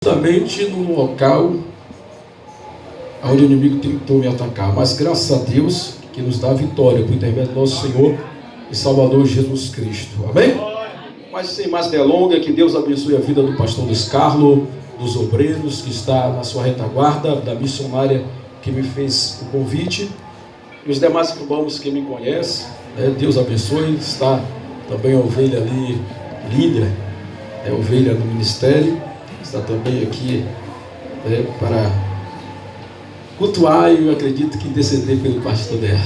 Justamente no local onde o inimigo tentou me atacar, mas graças a Deus que nos dá a vitória por intermédio do nosso Senhor e Salvador Jesus Cristo, amém? Mas sem mais delongas, que Deus abençoe a vida do pastor Luiz Carlos, dos obreiros que está na sua retaguarda, da missionária que me fez o convite, e os demais irmãos que me conhecem, né? Deus abençoe. Está também a ovelha ali, Lídia, é ovelha do ministério, está também aqui para cultuar, e eu acredito que interceder pelo pastor dela.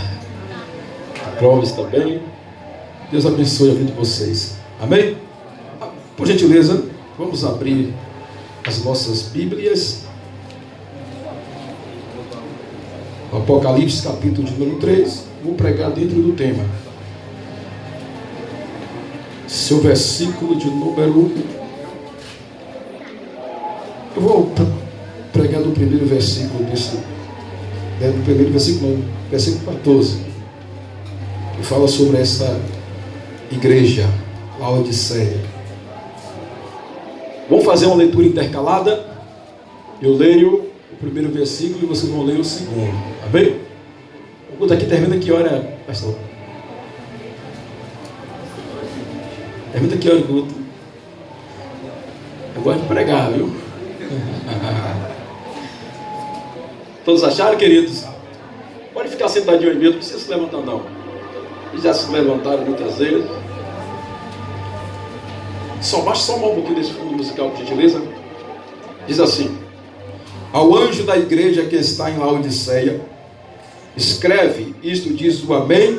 Clóvis também. Deus abençoe a vida de vocês. Amém? Por gentileza, vamos abrir as nossas Bíblias. Apocalipse, capítulo de número 3. Vou pregar dentro do tema. Seu versículo de número... Eu vou pregar do primeiro versículo desse... do primeiro versículo, não, versículo 14. Que fala sobre essa igreja, Laodiceia. Vamos fazer uma leitura intercalada. Eu leio o primeiro versículo e vocês vão ler o segundo. Amém? O culto aqui termina que hora, pastor? Termina que hora o culto? Eu gosto de pregar, viu? Todos acharam, queridos? Pode ficar sentadinho aí mesmo, não precisa se levantar não. Eles já se levantaram muitas vezes. Baixa só um pouquinho desse fundo musical, por gentileza. Diz assim: ao anjo da igreja que está em Laodiceia, escreve, isto diz o Amém,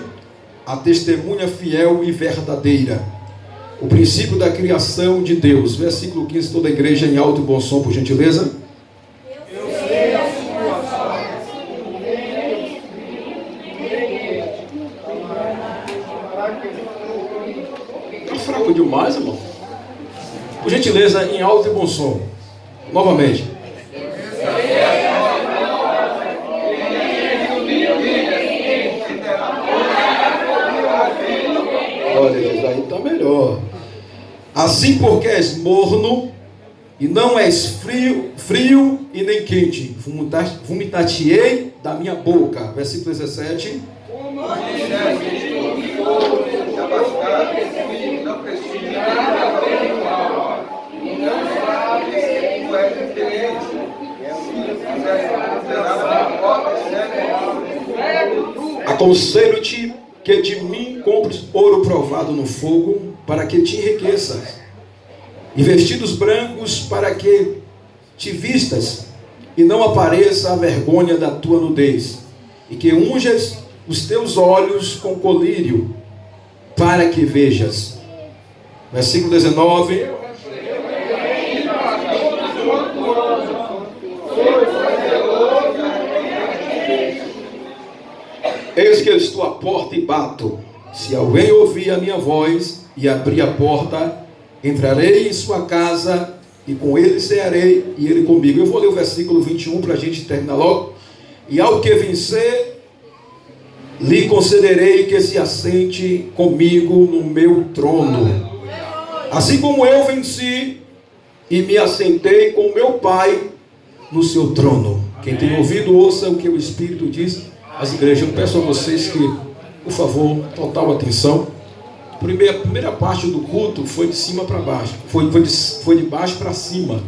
a testemunha fiel e verdadeira, o princípio da criação de Deus. Versículo 15, toda a igreja em alto e bom som, por gentileza. Está fraco demais, irmão. Por gentileza, em alto e bom som. Novamente. Olha, Jesus, aí está melhor. Assim porque és morno e não és frio e nem quente, vomitar-te-ei da minha boca. Versículo 17. Aconselho-te que de mim compres ouro provado no fogo, para que te enriqueças, e vestidos brancos para que te vistas, e não apareça a vergonha da tua nudez, e que unjas os teus olhos com colírio, para que vejas. Versículo 19. Eis que eu estou à porta e bato. Se alguém ouvir a minha voz e abrir a porta, entrarei em sua casa e com ele cearei e ele comigo. Eu vou ler o versículo 21 para a gente terminar logo. E ao que vencer, lhe concederei que se assente comigo no meu trono, assim como eu venci e me assentei com meu Pai no seu trono. Quem tem ouvido, ouça o que o Espírito diz às igrejas. Eu peço a vocês que, por favor, total atenção. A primeira parte do culto foi de cima para baixo, foi de baixo para cima.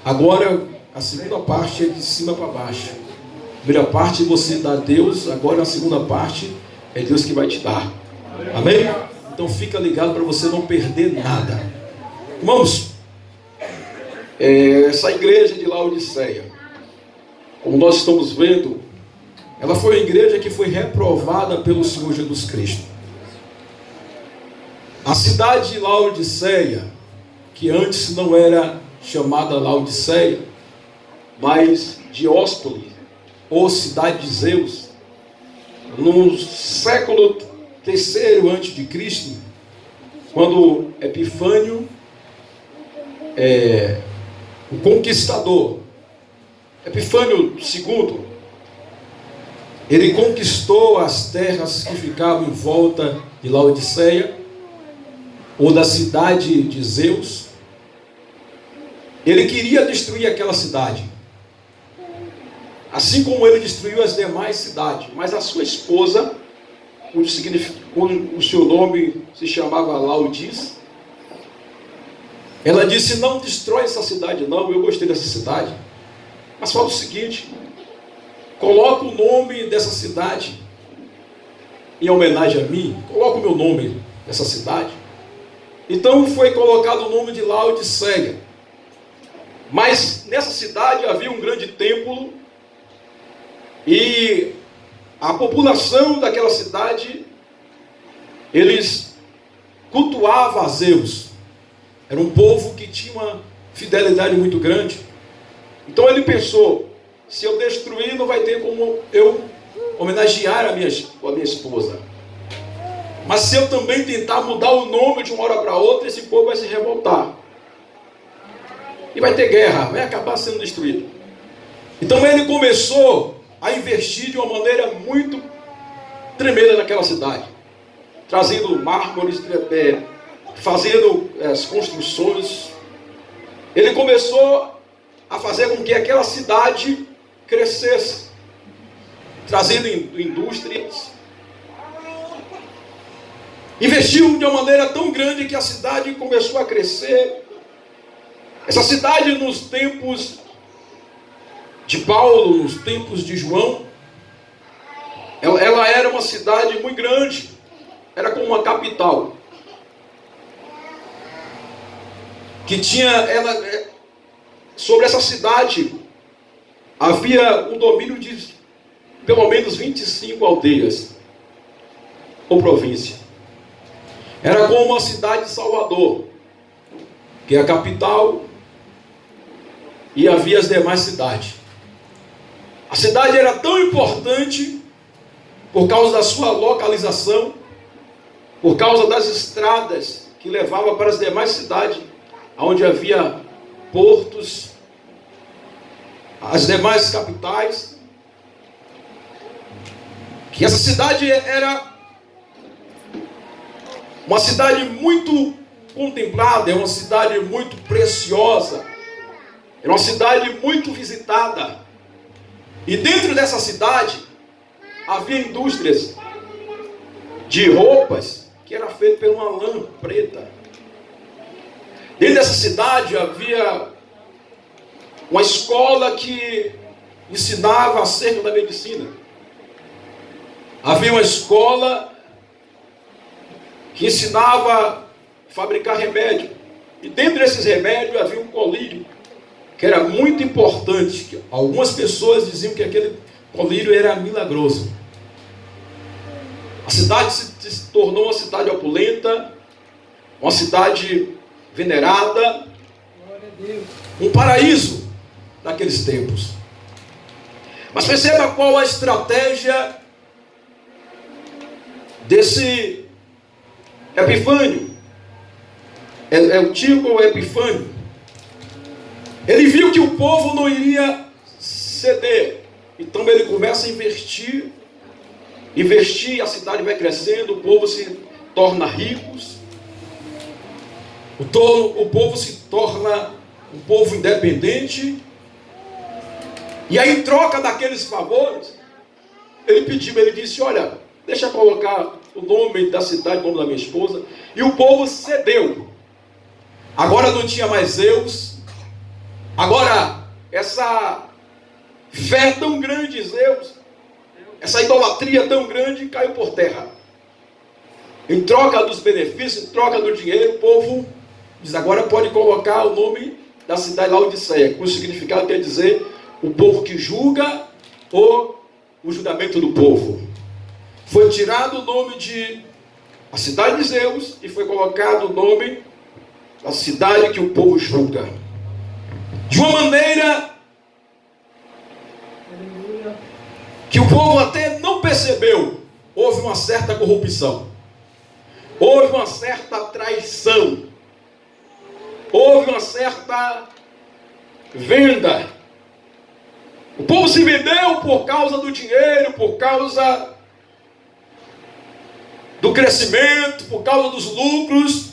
Agora a segunda parte é de cima para baixo. A primeira parte você dá a Deus, agora a segunda parte é Deus que vai te dar. Amém? Então fica ligado para você não perder nada. Irmãos, essa igreja de Laodiceia, como nós estamos vendo, ela foi uma igreja que foi reprovada pelo Senhor Jesus Cristo. A cidade de Laodiceia, que antes não era chamada Laodiceia, mas Dióspoli, ou cidade de Zeus, no século III a.C., quando Epifânio, o conquistador, Epifânio II, ele conquistou as terras que ficavam em volta de Laodiceia, ou da cidade de Zeus. Ele queria destruir aquela cidade, assim como ele destruiu as demais cidades. Mas a sua esposa, o seu nome se chamava Laodice, ela disse: não destrói essa cidade não, eu gostei dessa cidade, mas fala o seguinte, coloca o nome dessa cidade em homenagem a mim, coloca o meu nome nessa cidade. Então foi colocado o nome de Laodiceia. Mas nessa cidade havia um grande templo, e a população daquela cidade, eles cultuavam a Zeus. Era um povo que tinha uma fidelidade muito grande. Então ele pensou: se eu destruir, não vai ter como eu homenagear a minha esposa. Mas se eu também tentar mudar o nome de uma hora para outra, esse povo vai se revoltar. E vai ter guerra, vai acabar sendo destruído. Então ele começou a investir de uma maneira muito tremenda naquela cidade. Trazendo mármores, fazendo as construções. Ele começou a fazer com que aquela cidade crescesse, trazendo indústrias. Investiu de uma maneira tão grande que a cidade começou a crescer. Essa cidade, nos tempos de Paulo, nos tempos de João, ela era uma cidade muito grande, era como uma capital, que tinha, sobre essa cidade, havia um domínio de pelo menos 25 aldeias, ou província. Era como a cidade de Salvador, que é a capital, e havia as demais cidades. A cidade era tão importante por causa da sua localização, por causa das estradas que levavam para as demais cidades, onde havia portos, as demais capitais, que essa cidade era uma cidade muito contemplada, é uma cidade muito preciosa, é uma cidade muito visitada. E dentro dessa cidade havia indústrias de roupas que era feita por uma lã preta. Dentro dessa cidade havia uma escola que ensinava acerca da medicina. Havia uma escola que ensinava a fabricar remédio. E dentro desses remédios havia um colírio, que era muito importante. Algumas pessoas diziam que aquele colírio era milagroso. A cidade se tornou uma cidade opulenta, uma cidade venerada, um paraíso daqueles tempos. Mas perceba qual a estratégia desse Epifânio. É o tipo Epifânio. Ele viu que o povo não iria ceder. Então ele começa a investir, a cidade vai crescendo, o povo se torna ricos, o povo se torna um povo independente. E aí, em troca daqueles favores, ele disse: olha, deixa eu colocar o nome da cidade, o nome da minha esposa. E o povo cedeu. Agora não tinha mais Zeus. Agora, essa fé tão grande em Zeus, essa idolatria tão grande, caiu por terra. Em troca dos benefícios, em troca do dinheiro, o povo diz: agora pode colocar o nome da cidade Laodiceia, cujo significado quer dizer o povo que julga, ou o julgamento do povo. Foi tirado o nome de a cidade de Zeus e foi colocado o nome da cidade que o povo julga. De uma maneira que o povo até não percebeu. Houve uma certa corrupção, houve uma certa traição, houve uma certa venda. O povo se vendeu por causa do dinheiro, por causa do crescimento, por causa dos lucros,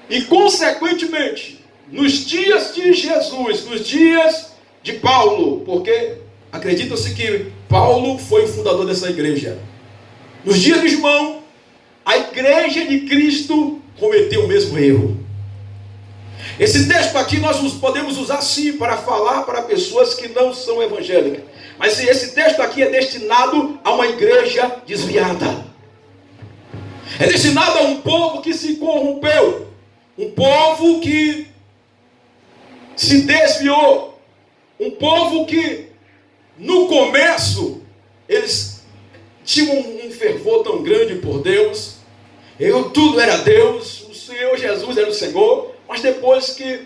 e consequentemente nos dias de Jesus, nos dias de Paulo, porque acredita-se que Paulo foi o fundador dessa igreja. Nos dias de João, a igreja de Cristo cometeu o mesmo erro. Esse texto aqui nós podemos usar sim para falar para pessoas que não são evangélicas. Mas esse texto aqui é destinado a uma igreja desviada. É destinado a um povo que se corrompeu. Um povo que se desviou. Um povo que no começo eles tinham um fervor tão grande por Deus. Tudo era Deus. O Senhor Jesus era o Senhor. Mas depois que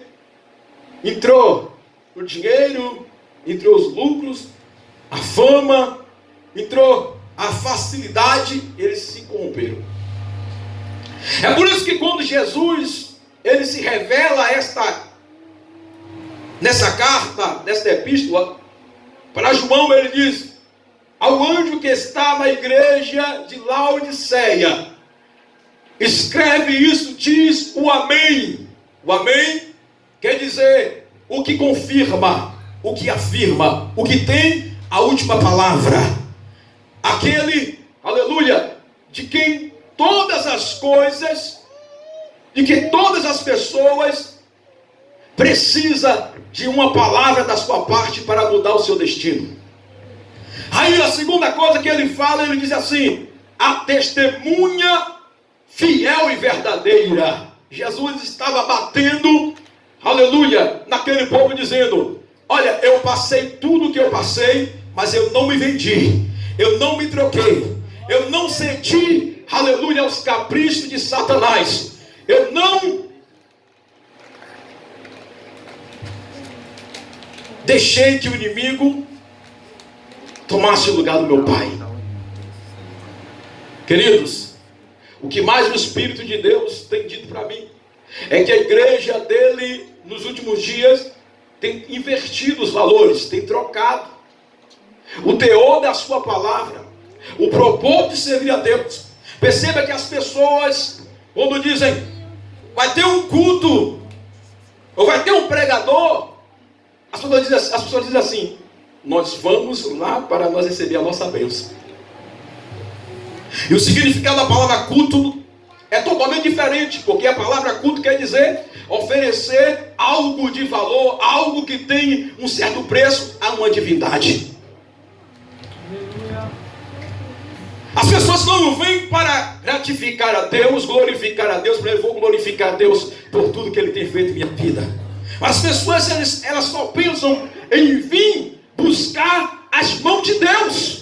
entrou o dinheiro, entrou os lucros, a fama, entrou a facilidade, eles se corromperam. É por isso que quando Jesus, ele se revela nessa carta, nesta epístola, para João ele diz, ao anjo que está na igreja de Laodiceia, escreve isso, diz o Amém. O Amém quer dizer o que confirma, o que afirma, o que tem a última palavra. Aquele, aleluia, de quem todas as coisas, de que todas as pessoas precisam de uma palavra da sua parte para mudar o seu destino. Aí a segunda coisa que ele fala, ele diz assim, a testemunha fiel e verdadeira. Jesus estava batendo, aleluia, naquele povo dizendo, olha, eu passei tudo o que eu passei, mas eu não me vendi, eu não me troquei, eu não cedi, aleluia, aos caprichos de Satanás, eu não deixei que o inimigo tomasse o lugar do meu pai. Queridos, o que mais o Espírito de Deus tem dito para mim é que a igreja dele nos últimos dias tem invertido os valores, tem trocado o teor da sua palavra, o propósito de servir a Deus. Perceba que as pessoas, quando dizem vai ter um culto ou vai ter um pregador, as pessoas dizem assim, nós vamos lá para nós receber a nossa bênção. E o significado da palavra culto é totalmente diferente, porque a palavra culto quer dizer oferecer algo de valor, algo que tem um certo preço a uma divindade. As pessoas não vêm para gratificar a Deus, glorificar a Deus, porque eu vou glorificar a Deus por tudo que Ele tem feito em minha vida. Mas as pessoas, elas só pensam em vir buscar as mãos de Deus.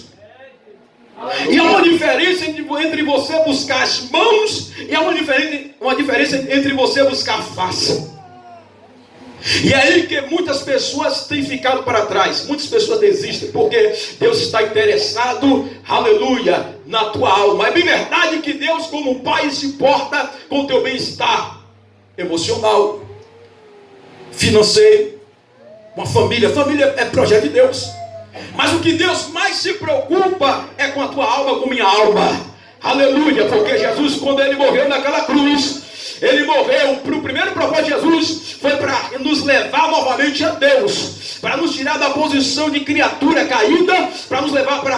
E há uma diferença entre você buscar as mãos e há uma diferença entre você buscar a face. E é aí que muitas pessoas têm ficado para trás. Muitas pessoas desistem porque Deus está interessado, aleluia, na tua alma. É bem verdade que Deus, como Pai, se importa com o teu bem-estar emocional, financeiro, uma família. Família é projeto de Deus. Mas o que Deus mais se preocupa é com a tua alma, com minha alma. Aleluia, porque Jesus, quando Ele morreu naquela cruz, Ele morreu, o primeiro propósito de Jesus foi para nos levar novamente a Deus, para nos tirar da posição de criatura caída, para nos levar para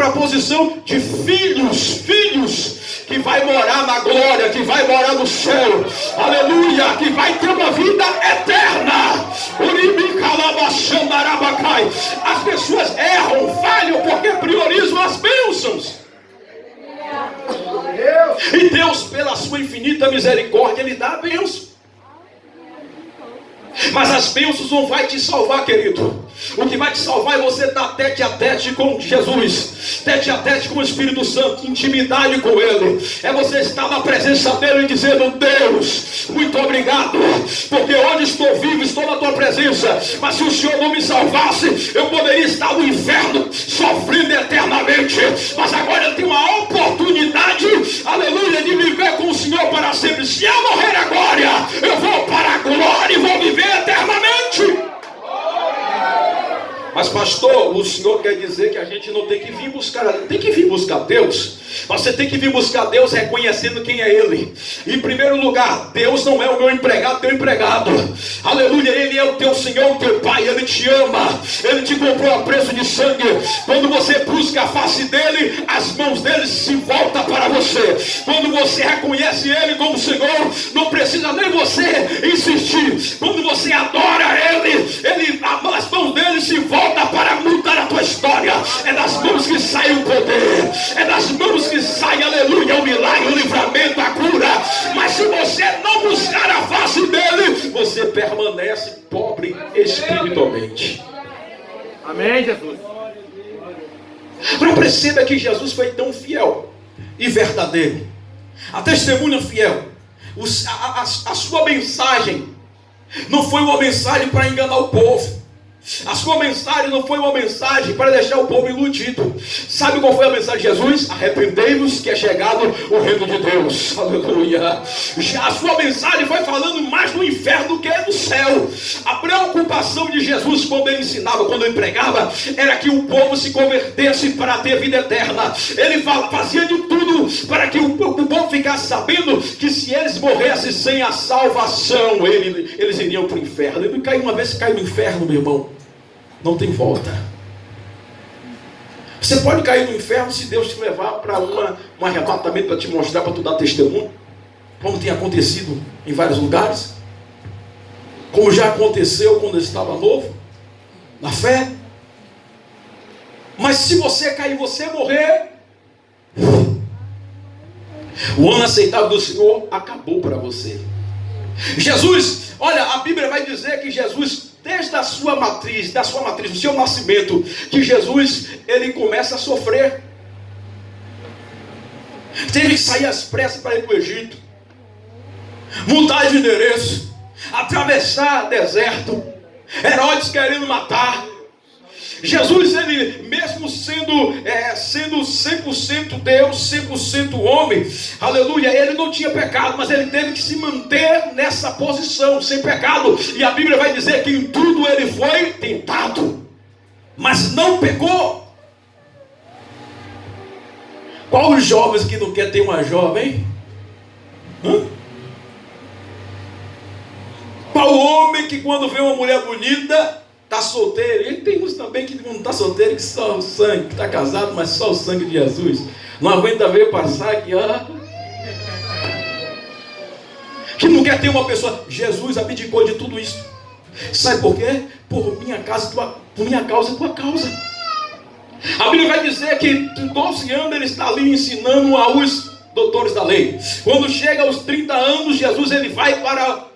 a posição de filhos, que vai morar na glória, que vai morar no céu, aleluia, que vai ter uma vida eterna. As pessoas erram, falham, porque priorizam as bênçãos. E Deus, pela sua infinita misericórdia, Ele dá a bênção. Mas as bênçãos não vai te salvar, querido. O que vai te salvar é você estar tete a tete com Jesus, tete a tete com o Espírito Santo, intimidade com Ele. É você estar na presença dEle e dizendo, Deus, muito obrigado, porque hoje estou vivo, estou na Tua presença. Mas se o Senhor não me salvasse, eu poderia estar no inferno, sofrendo eternamente. Mas agora eu tenho uma oportunidade, aleluia, de viver com o Senhor para sempre. Se eu morrer agora, eu vou para a glória e vou viver eternamente. Mas pastor, o senhor quer dizer que a gente não tem que vir buscar, tem que vir buscar Deus. Você tem que vir buscar Deus reconhecendo quem é Ele. Em primeiro lugar, Deus não é o meu empregado, teu empregado. Aleluia, Ele é o teu Senhor, o teu Pai. Ele te ama, Ele te comprou a preço de sangue. Quando você busca a face dEle, as mãos dEle se voltam para você. Quando você reconhece Ele como Senhor, não precisa nem você insistir. Quando você adora Ele, as mãos dEle se voltam para mudar a tua história. É das mãos que sai o poder, é das mãos que sai, aleluia, o milagre, o livramento, a cura. Mas se você não buscar a face dEle, você permanece pobre espiritualmente. Amém, Jesus. Agora perceba que Jesus foi tão fiel e verdadeiro, a testemunha fiel. A sua mensagem não foi uma mensagem para enganar o povo. A sua mensagem não foi uma mensagem para deixar o povo iludido. Sabe qual foi a mensagem de Jesus? Arrependei-vos que é chegado o reino de Deus. Aleluia. A sua mensagem foi falando mais do inferno do que do céu. A preocupação de Jesus quando ele ensinava, quando ele pregava, era que o povo se convertesse para ter vida eterna. Ele fazia de tudo para que o povo ficasse sabendo que se eles morressem sem a salvação, eles iriam para o inferno. Ele caiu uma vez, caiu no inferno, meu irmão, não tem volta. Você pode cair no inferno se Deus te levar para um arrebatamento, para te mostrar, para tu dar testemunho, como tem acontecido em vários lugares, como já aconteceu quando eu estava novo na fé. Mas se você cair, você morrer, o ano aceitável do Senhor acabou para você. Jesus, olha, a Bíblia vai dizer que Jesus, desde a sua matriz, do seu nascimento, que Jesus, ele começa a sofrer. Teve que sair às pressas para ir para o Egito, mudar de endereço, atravessar deserto, Herodes querendo matar. Jesus, ele mesmo sendo 100% Deus, 100% homem, aleluia, ele não tinha pecado, mas ele teve que se manter nessa posição, sem pecado. E a Bíblia vai dizer que em tudo ele foi tentado, mas não pecou. Qual os jovens que não quer ter uma jovem? Qual homem que quando vê uma mulher bonita está solteiro? E tem uns também que não está solteiro, que só o sangue, que está casado, mas só o sangue de Jesus. Não aguenta ver passar aqui, que não quer ter uma pessoa. Jesus abdicou de tudo isso. Sabe por quê? Por minha causa e tua causa. A Bíblia vai dizer que com 12 anos ele está ali ensinando aos doutores da lei. Quando chega aos 30 anos, Jesus ele vai para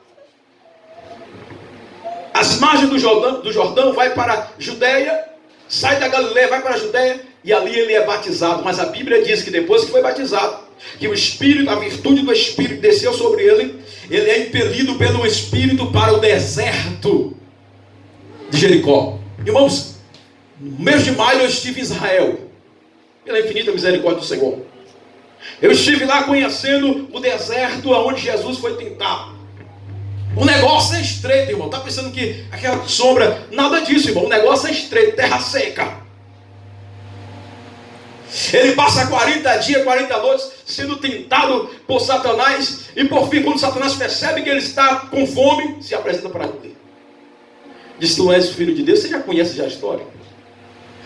as margens do Jordão, vai para a Judeia, sai da Galileia, vai para a Judeia, e ali ele é batizado. Mas a Bíblia diz que depois que foi batizado, que o Espírito, a virtude do Espírito desceu sobre ele, ele é impelido pelo Espírito para o deserto de Jericó. Irmãos, no mês de maio eu estive em Israel, pela infinita misericórdia do Senhor. Eu estive lá conhecendo o deserto onde Jesus foi tentado. O negócio é estreito, irmão. Está pensando que aquela sombra, nada disso, irmão. O negócio é estreito, terra seca. Ele passa 40 dias, 40 noites sendo tentado por Satanás. E por fim, quando Satanás percebe que ele está com fome, se apresenta para ele. Diz: tu és o filho de Deus. Você já conhece a história.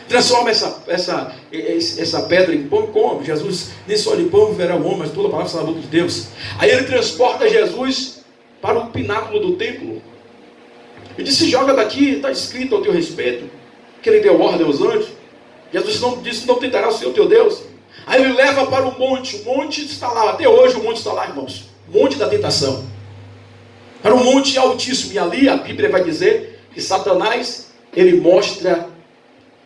Transforma essa pedra em pão e come. Jesus, nem só de pão viverá o homem, mas toda a palavra está na boca de Deus. Aí ele transporta Jesus para o pináculo do templo. E disse: joga daqui, está escrito ao teu respeito que ele deu ordem aos anjos. Jesus não disse: não tentará o Senhor teu Deus. Aí ele leva para o monte está lá, até hoje o monte está lá, irmãos. Monte da tentação. Era um monte altíssimo, e ali a Bíblia vai dizer que Satanás, ele mostra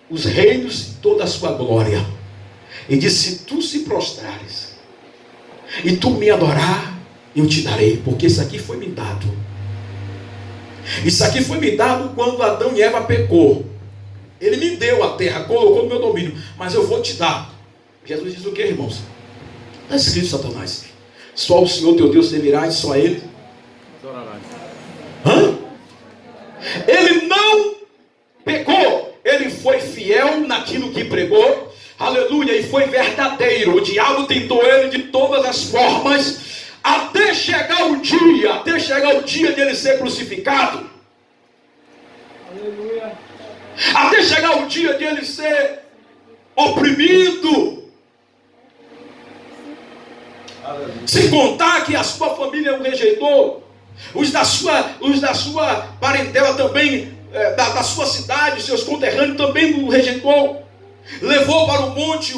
os reinos e toda a sua glória. E disse: se tu se prostrares e tu me adorar, eu te darei, porque isso aqui foi me dado. Isso aqui foi me dado quando Adão e Eva pecou. Ele me deu a terra, colocou no meu domínio, mas eu vou te dar. Jesus diz o que, irmãos? Está escrito, Satanás: só o Senhor teu Deus servirá, e só a Ele. Ele não pecou, ele naquilo que pregou, aleluia, e foi verdadeiro. O diabo tentou ele de todas as formas, até chegar o dia de ele ser crucificado. Aleluia. Até chegar o dia de ele ser oprimido. Sem contar que a sua família o rejeitou. Os da sua parentela também, da sua cidade, seus conterrâneos também o rejeitou. Levou para o monte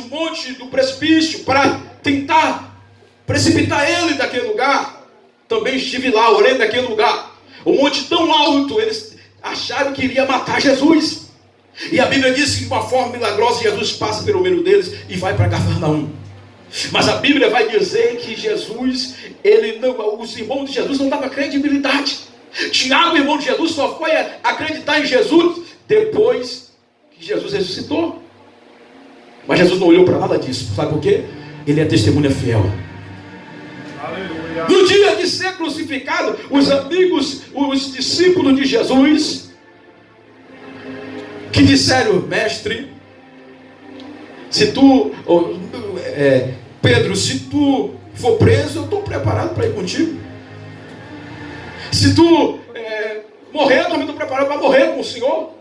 do precipício, para tentar precipitar ele daquele lugar. Também estive lá, orei naquele lugar. O monte tão alto, eles acharam que iria matar Jesus. E a Bíblia diz que de uma forma milagrosa Jesus passa pelo meio deles e vai para Cafarnaum. Mas a Bíblia vai dizer que Jesus, os irmãos de Jesus não davam credibilidade. Tiago, irmão de Jesus, só foi acreditar em Jesus depois que Jesus ressuscitou. Mas Jesus não olhou para nada disso. Sabe por quê? Ele é testemunha fiel. Aleluia. No dia de ser crucificado, os amigos, os discípulos de Jesus, que disseram: mestre, se tu, Pedro, se tu for preso, eu estou preparado para ir contigo. Se tu morrer, eu também estou preparado para morrer com o Senhor.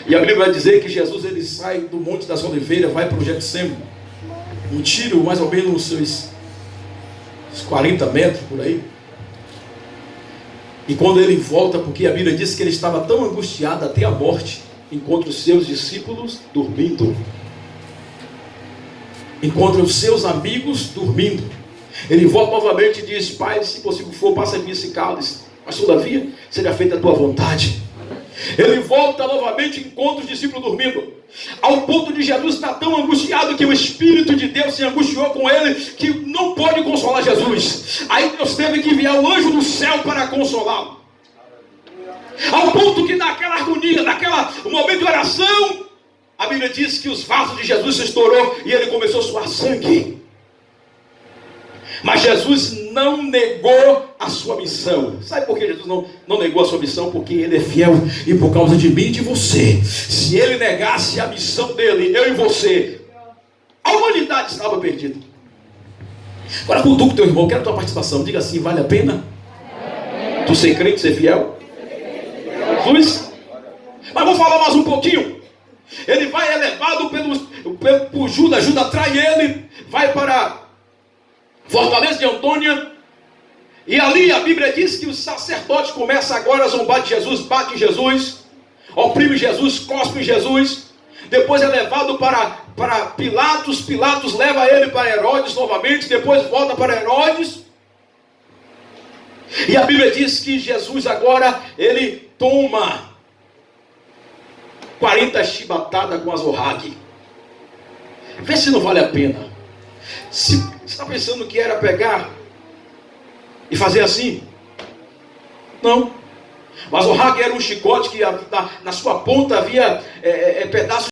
E a Bíblia vai dizer que Jesus ele sai do Monte das Oliveiras, vai para o Getsêmani, um tiro mais ou menos uns seus 40 metros por aí. E quando ele volta, porque a Bíblia diz que ele estava tão angustiado até a morte, encontra os seus discípulos dormindo, encontra os seus amigos dormindo. Ele volta novamente e diz: Pai, se possível for, passa de mim esse cálice, mas todavia seja feita a tua vontade. Ele volta novamente e encontra os discípulos dormindo, ao ponto de Jesus estar tão angustiado que o Espírito de Deus se angustiou com ele, que não pode consolar Jesus. Aí Deus teve que enviar o anjo do céu para consolá-lo, ao ponto que naquela agonia, naquele momento de oração, a Bíblia diz que os vasos de Jesus se estourou e ele começou a suar sangue. Mas Jesus não negou a sua missão. Sabe por que Jesus não negou a sua missão? Porque ele é fiel, e por causa de mim e de você. Se ele negasse a missão dele, eu e você, a humanidade estava perdida. Agora cutuca o teu irmão, quero a tua participação. Diga assim: vale a pena tu ser crente, ser fiel? Jesus? Mas vou falar mais um pouquinho. Ele vai elevado por Judas. Judas trai ele, vai para Fortaleza de Antônia, e ali a Bíblia diz que os sacerdotes começam agora a zombar de Jesus, batem em Jesus, oprime Jesus, cospe em Jesus. Depois é levado para Pilatos. Pilatos leva ele para Herodes novamente, depois volta para Herodes. E a Bíblia diz que Jesus agora, ele toma 40 chibatadas com azorrague. Vê se não vale a pena. Se você está pensando que era pegar e fazer assim? Não. Mas o azorrague era um chicote que na sua ponta havia pedaços